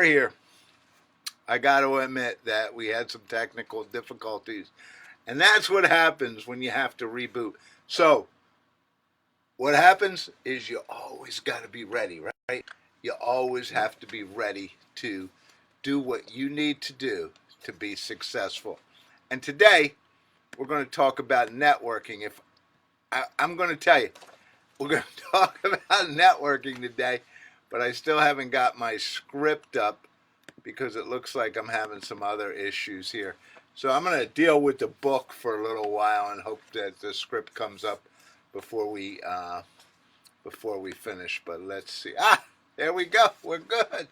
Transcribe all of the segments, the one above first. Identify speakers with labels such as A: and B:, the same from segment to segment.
A: here. I got to admit that we had some technical difficulties, and that's what happens when you have to reboot. So, what happens is you always got to be ready, right? You always have to be ready to do what you need to do to be successful. And today, we're going to talk about networking. I'm going to tell you, we're going to talk about networking today, but I still haven't got my script up because it looks like I'm having some other issues here. So I'm going to deal with the book for a little while and hope that the script comes up before we finish. But let's see. There we go. We're good.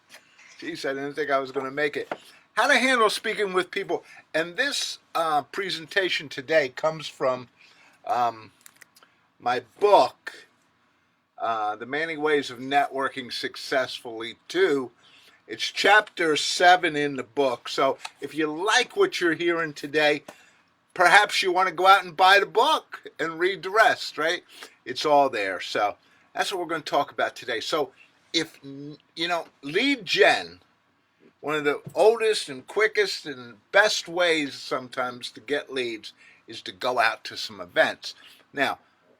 A: Jeez, I didn't think I was going to make it. How to handle speaking with people. And this presentation today comes from my book, The Many Ways of Networking Successfully 2. It's chapter 7 in the book. So if you like what you're hearing today, perhaps you want to go out and buy the book and read the rest, right? It's all there. So that's what we're going to talk about today. So if, lead gen, one of the oldest and quickest and best ways sometimes to get leads is to go out to some events. Now,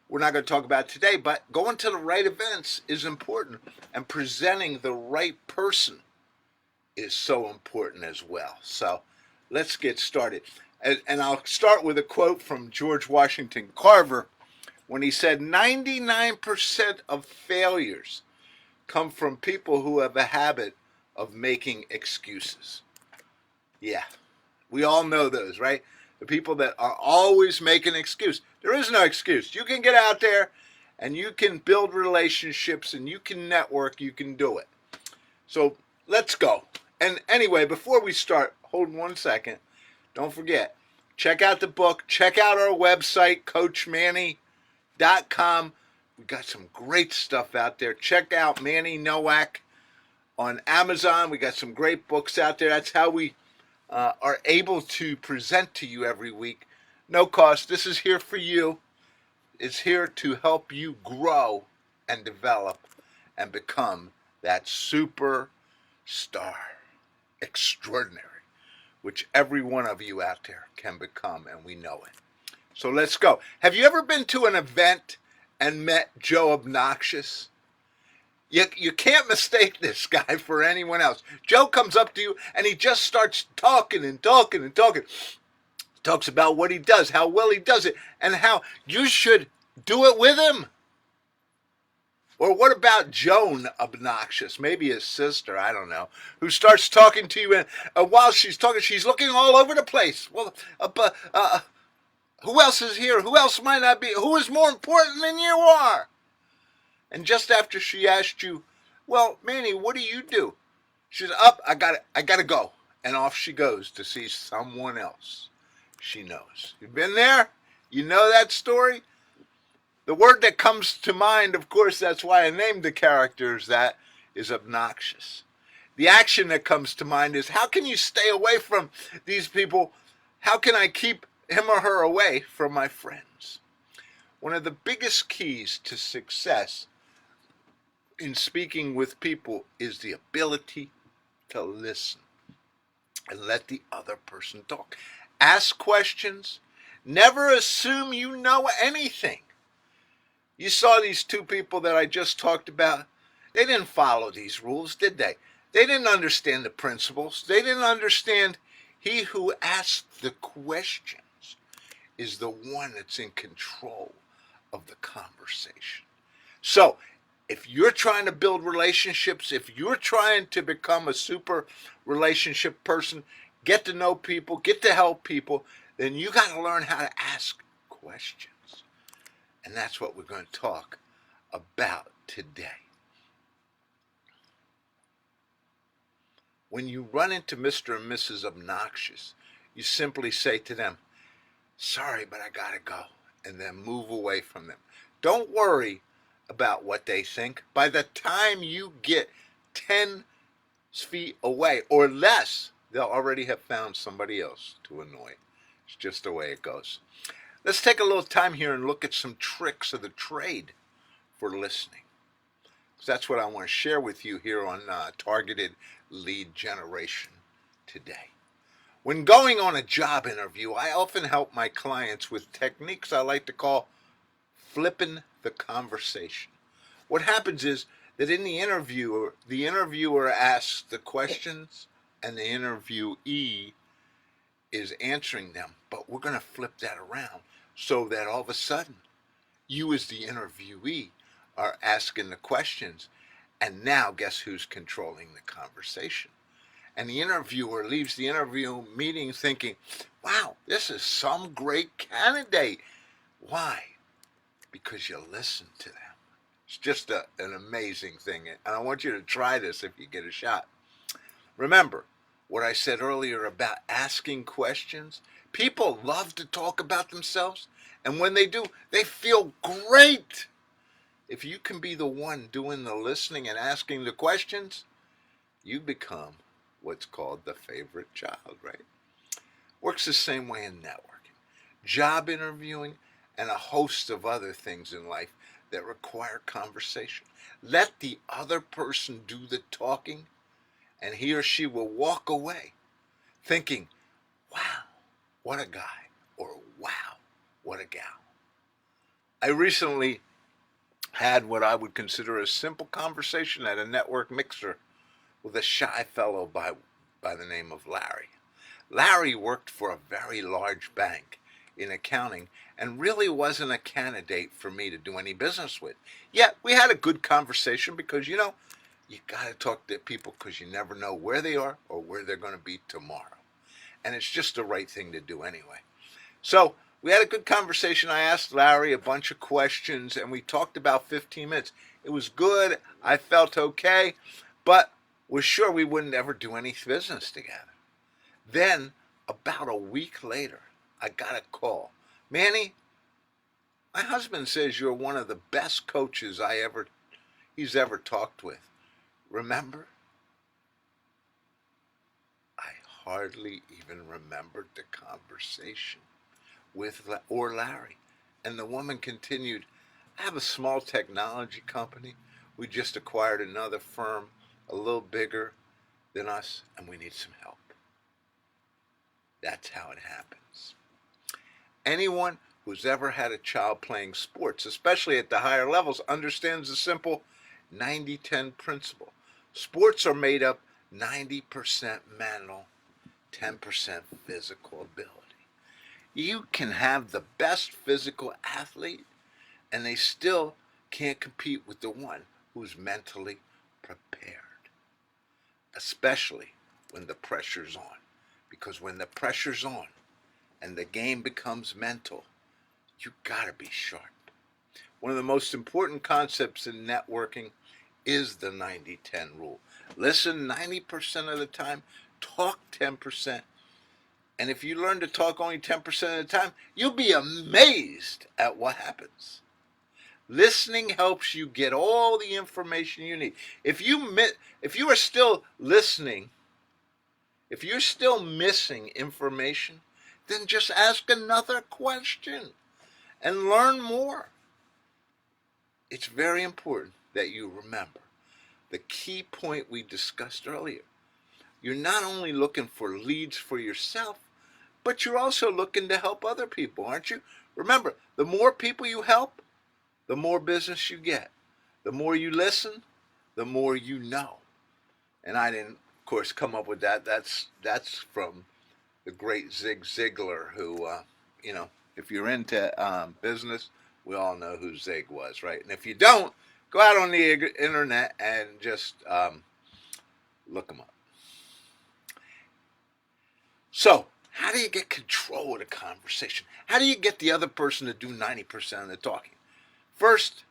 A: we're not going to talk about it today, but going to the right events is important, and presenting the right person is so important as well. So let's get started. And I'll start with a quote from George Washington Carver when he said 99% of failures come from people who have a habit of making excuses. Yeah, we all know those, right? The people that are always making an excuse. There is no excuse. You can get out there and you can build relationships and you can network, you can do it. So let's go. And anyway, before we start, hold 1 second. Don't forget, check out the book. Check out our website, CoachManny.com. We got some great stuff out there. Check out Manny Nowak on Amazon. We got some great books out there. That's how we are able to present to you every week. No cost. This is here for you. It's here to help you grow and develop and become that superstar extraordinary, which every one of you out there can become, and we know it. So let's go. Have you ever been to an event and met Joe Obnoxious? You can't mistake this guy for anyone else. Joe comes up to you and he just starts talking and talking and talking. Talks about what he does, how well he does it, and how you should do it with him. Or what about Joan Obnoxious, maybe his sister, I don't know, who starts talking to you, and while she's talking, she's looking all over the place. Well, who else is here? Who else might not be? Who is more important than you are? And just after she asked you, well, Manny, what do you do? She said, I gotta go. And off she goes to see someone else she knows. You've been there? You know that story? The word that comes to mind, of course, that's why I named the characters that, is obnoxious. The action that comes to mind is, how can you stay away from these people? How can I keep him or her away from my friends? One of the biggest keys to success in speaking with people is the ability to listen and let the other person talk. Ask questions. Never assume you know anything. You saw these two people that I just talked about. They didn't follow these rules, did they? They didn't understand the principles. They didn't understand he who asks the questions is the one that's in control of the conversation. So, if you're trying to build relationships, if you're trying to become a super relationship person, get to know people, get to help people, then you got to learn how to ask questions. And that's what we're going to talk about today. When you run into Mr. and Mrs. Obnoxious, you simply say to them, sorry, but I got to go, and then move away from them. Don't worry about what they think. By the time you get 10 feet away or less, they'll already have found somebody else to annoy. It's just the way it goes. Let's take a little time here and look at some tricks of the trade for listening. So that's what I want to share with you here on Targeted lead generation today. When going on a job interview, I often help my clients with techniques I like to call flipping the conversation. What happens is that in the interviewer asks the questions and the interviewee is answering them, but we're going to flip that around so that all of a sudden you as the interviewee are asking the questions, and now guess who's controlling the conversation? And the interviewer leaves the interview meeting thinking, wow, this is some great candidate. Why? Because you listen to them. It's just an amazing thing. And I want you to try this if you get a shot. Remember what I said earlier about asking questions? People love to talk about themselves. And when they do, they feel great. If you can be the one doing the listening and asking the questions, you become what's called the favorite child, right? Works the same way in networking, job interviewing, and a host of other things in life that require conversation. Let the other person do the talking, and he or she will walk away thinking, wow, what a guy, or wow, what a gal. I recently had what I would consider a simple conversation at a network mixer with a shy fellow by the name of Larry. Larry worked for a very large bank in accounting and really wasn't a candidate for me to do any business with. Yet we had a good conversation because, you got to talk to people because you never know where they are or where they're going to be tomorrow. And it's just the right thing to do anyway. So we had a good conversation. I asked Larry a bunch of questions and we talked about 15 minutes. It was good. I felt okay, but was sure we wouldn't ever do any business together. Then, about a week later, I got a call. Manny, my husband says you're one of the best coaches he's ever talked with. Remember? I hardly even remembered the conversation with Larry. And the woman continued, I have a small technology company. We just acquired another firm a little bigger than us, and we need some help. That's how it happens. Anyone who's ever had a child playing sports, especially at the higher levels, understands the simple 90-10 principle. Sports are made up 90% mental, 10% physical ability. You can have the best physical athlete, and they still can't compete with the one who's mentally prepared, especially when the pressure's on. Because when the pressure's on and the game becomes mental, you gotta be sharp. One of the most important concepts in networking is the 90-10 rule. Listen 90% of the time, talk 10%. And if you learn to talk only 10% of the time, you'll be amazed at what happens. Listening helps you get all the information you need. If you are still listening, if you're still missing information, then just ask another question and learn more. It's very important that you remember the key point we discussed earlier. You're not only looking for leads for yourself, but you're also looking to help other people, aren't you? Remember, the more people you help, the more business you get. The more you listen, the more you know. And I didn't, of course, come up with that. That's from the great Zig Ziglar, who, if you're into business, we all know who Zig was, right? And if you don't, go out on the internet and just look him up. So, how do you get control of the conversation? How do you get the other person to do 90% of the talking? First,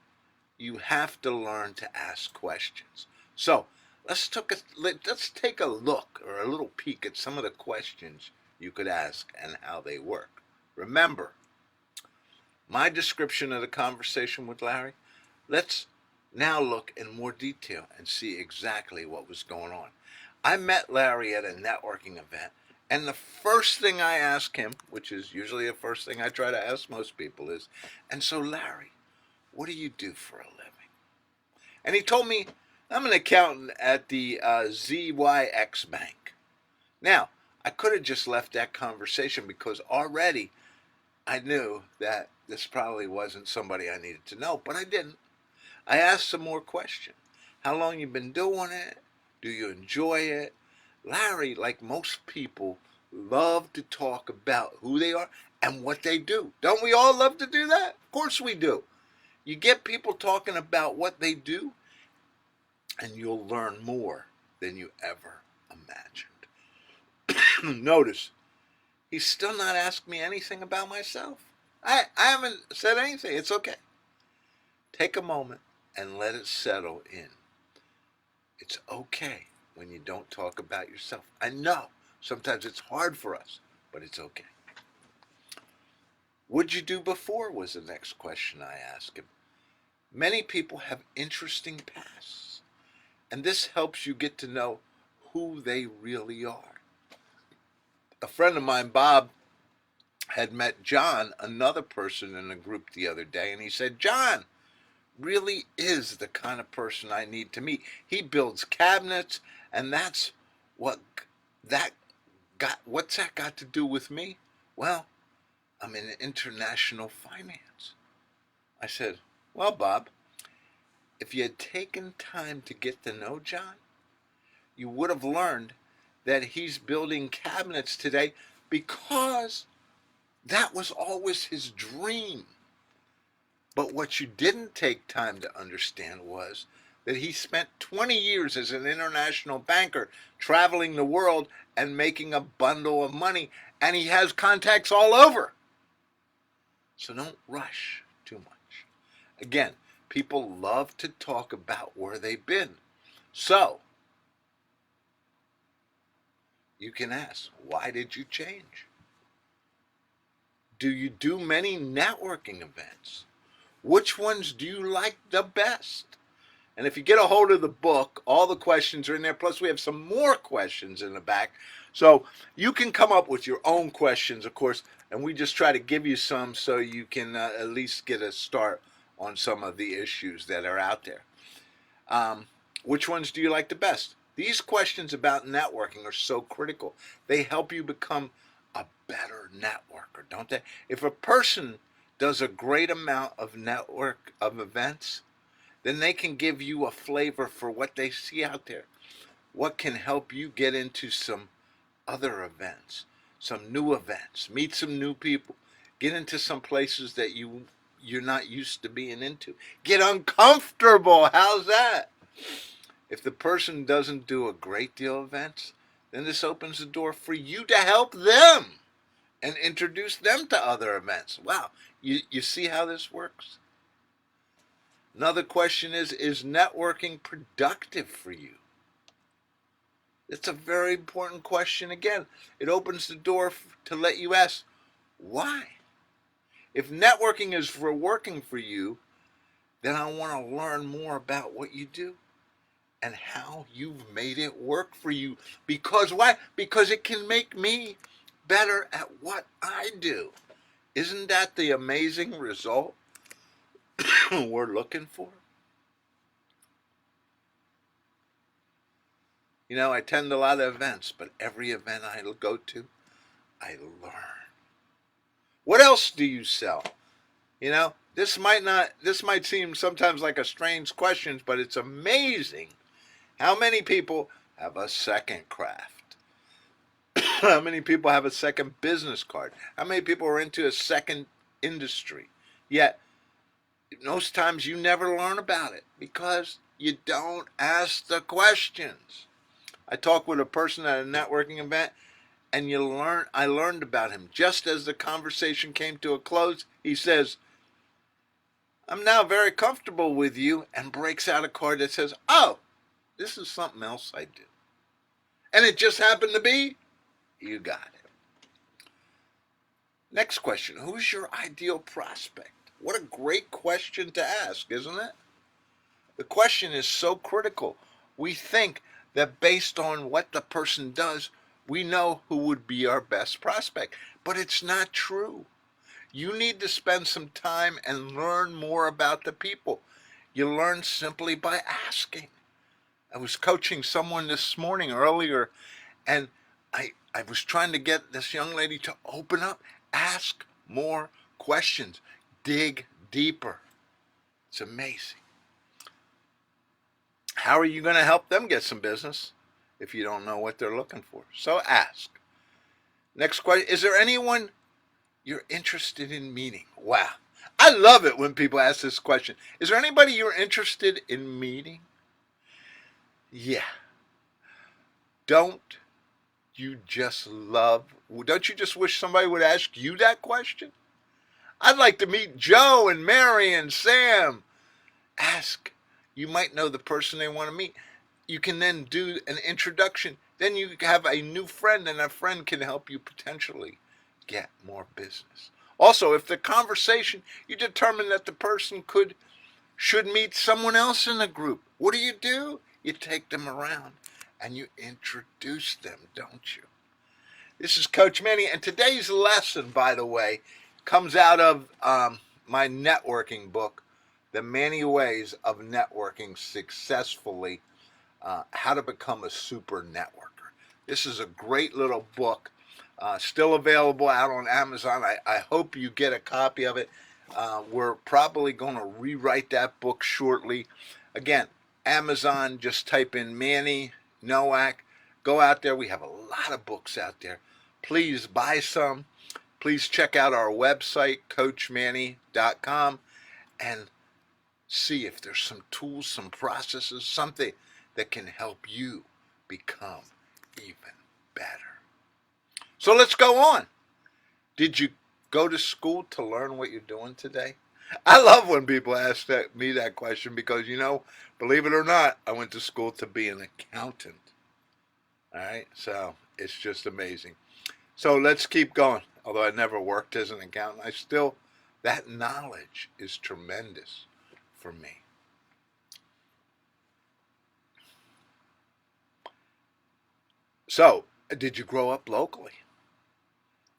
A: you have to learn to ask questions. So, let's take a look or a little peek at some of the questions you could ask and how they work. Remember, my description of the conversation with Larry, let's now look in more detail and see exactly what was going on. I met Larry at a networking event, and the first thing I asked him, which is usually the first thing I try to ask most people, is, and so Larry, what do you do for a living? And he told me I'm an accountant at the ZYX Bank. Now, I could have just left that conversation because already I knew that this probably wasn't somebody I needed to know, but I didn't. I asked some more questions. How long you been doing it? Do you enjoy it? Larry, like most people, love to talk about who they are and what they do. Don't we all love to do that? Of course we do. You get people talking about what they do, and you'll learn more than you ever imagined. Notice, he's still not asked me anything about myself. I haven't said anything. It's okay. Take a moment and let it settle in. It's okay when you don't talk about yourself. I know sometimes it's hard for us, but it's okay. What'd you do before was the next question I asked him. Many people have interesting pasts, and this helps you get to know who they really are. A friend of mine, Bob, had met John, another person in the group the other day, and he said, John really is the kind of person I need to meet. He builds cabinets, and that's what that what's that got to do with me? Well, I'm in international finance. I said, well, Bob, if you had taken time to get to know John, you would have learned that he's building cabinets today because that was always his dream. But what you didn't take time to understand was that he spent 20 years as an international banker traveling the world and making a bundle of money, and he has contacts all over. So don't rush too much. Again, people love to talk about where they've been. So you can ask, why did you change? Do you do many networking events? Which ones do you like the best? And if you get a hold of the book, all the questions are in there. Plus, we have some more questions in the back. So you can come up with your own questions, of course, and we just try to give you some so you can at least get a start on some of the issues that are out there. Which ones do you like the best? These questions about networking are so critical. They help you become a better networker, don't they? If a person does a great amount of network of events, then they can give you a flavor for what they see out there. What can help you get into some other events, some new events, meet some new people, get into some places that you're not used to being into. Get uncomfortable. How's that? If the person doesn't do a great deal of events, then this opens the door for you to help them and introduce them to other events. Wow, you see how this works? Another question is networking productive for you? It's a very important question. Again, it opens the door to let you ask, why? If networking is for working for you, then I want to learn more about what you do and how you've made it work for you. Because why? Because it can make me better at what I do. Isn't that the amazing result we're looking for? You know, I attend a lot of events, but every event I go to, I learn. What else do you sell? You know, this might seem sometimes like a strange question, but it's amazing how many people have a second craft. How many people have a second business card? How many people are into a second industry? Yet, most times you never learn about it because you don't ask the questions. I talked with a person at a networking event, and I learned about him. Just as the conversation came to a close, he says, I'm now very comfortable with you, and breaks out a card that says, oh, this is something else I do. And it just happened to be, you got it. Next question, who's your ideal prospect? What a great question to ask, isn't it? The question is so critical. We think that based on what the person does, we know who would be our best prospect. But it's not true. You need to spend some time and learn more about the people. You learn simply by asking. I was coaching someone this morning earlier, and I was trying to get this young lady to open up, ask more questions, dig deeper. It's amazing. How are you going to help them get some business if you don't know what they're looking for? So ask. Next question. Is there anyone you're interested in meeting? Wow. I love it when people ask this question. Is there anybody you're interested in meeting? Yeah. Don't you just wish somebody would ask you that question? I'd like to meet Joe and Mary and Sam. Ask. You might know the person they want to meet. You can then do an introduction. Then you have a new friend, and a friend can help you potentially get more business. Also, if the conversation, you determine that the person should meet someone else in the group, what do? You take them around and you introduce them, don't you? This is Coach Manny, and today's lesson, by the way, comes out of my networking book, The Many Ways of Networking Successfully, How to Become a Super Networker. This is a great little book, still available out on Amazon. I hope you get a copy of it. We're probably going to rewrite that book shortly. Again, Amazon, just type in Manny Nowak. Go out there. We have a lot of books out there. Please buy some. Please check out our website, CoachManny.com, and see if there's some tools, some processes, something that can help you become even better. So let's go on. Did you go to school to learn what you're doing today? I love when people ask me that question because, believe it or not, I went to school to be an accountant. All right, so it's just amazing. So let's keep going. Although I never worked as an accountant, that knowledge is tremendous for me. So, did you grow up locally?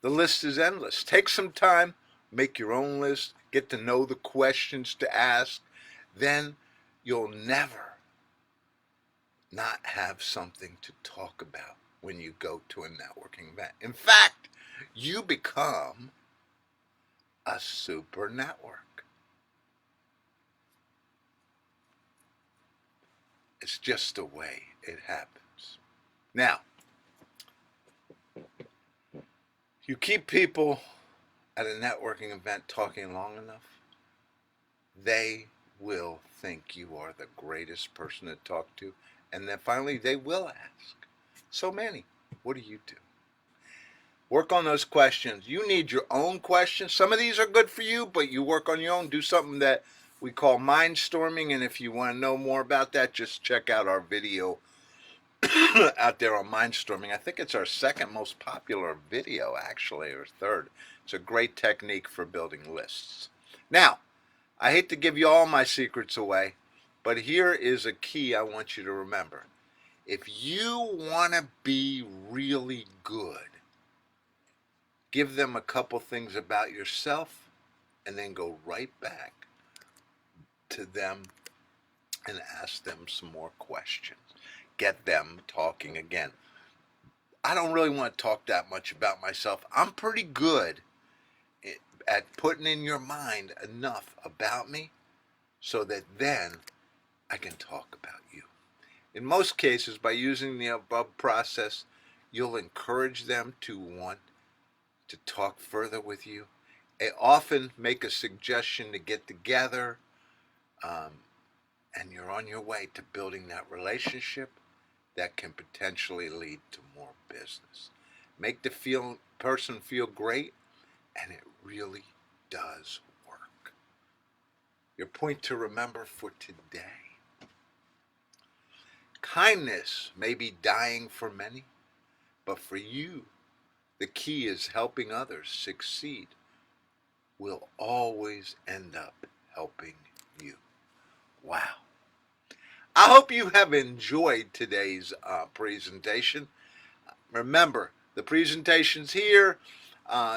A: The list is endless. Take some time, make your own list, get to know the questions to ask. Then you'll never not have something to talk about when you go to a networking event. In fact, you become a super network. It's just the way it happens. Now, you keep people at a networking event talking long enough, they will think you are the greatest person to talk to, and then finally they will ask. So Manny, what do you do? Work on those questions. You need your own questions. Some of these are good for you, but you work on your own. Do something that we call mindstorming, and if you want to know more about that, just check out our video out there on mindstorming. I think it's our second most popular video, actually, or third. It's a great technique for building lists. Now, I hate to give you all my secrets away, but here is a key I want you to remember. If you want to be really good, give them a couple things about yourself and then go right back to them and ask them some more questions. Get them talking again. I don't really want to talk that much about myself. I'm pretty good at putting in your mind enough about me so that then I can talk about you. In most cases, by using the above process, you'll encourage them to want to talk further with you. They often make a suggestion to get together, and you're on your way to building that relationship that can potentially lead to more business. Make the person feel great, and it really does work. Your point to remember for today. Kindness may be dying for many, but for you, the key is helping others succeed. Will always end up helping you. Wow. I hope you have enjoyed today's presentation. Remember, the presentation's here.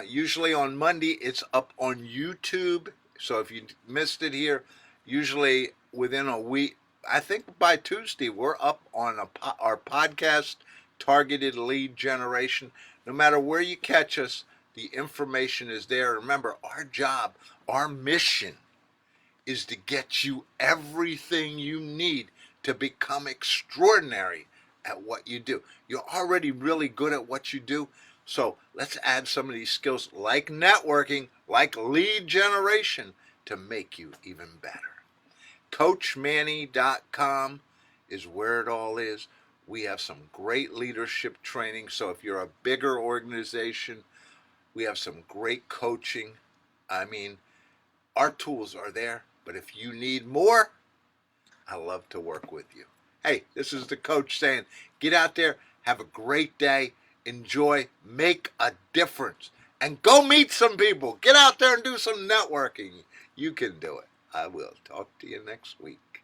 A: Usually on Monday, it's up on YouTube. So if you missed it here, usually within a week, I think by Tuesday we're up on our podcast, Targeted Lead Generation. No matter where you catch us, the information is there. Remember, our job, our mission is to get you everything you need to become extraordinary at what you do. You're already really good at what you do. So let's add some of these skills like networking, like lead generation to make you even better. CoachManny.com is where it all is. We have some great leadership training. So if you're a bigger organization, we have some great coaching. I mean, our tools are there, but if you need more, I love to work with you. Hey, this is the coach saying, get out there, have a great day, enjoy, make a difference, and go meet some people. Get out there and do some networking. You can do it. I will talk to you next week.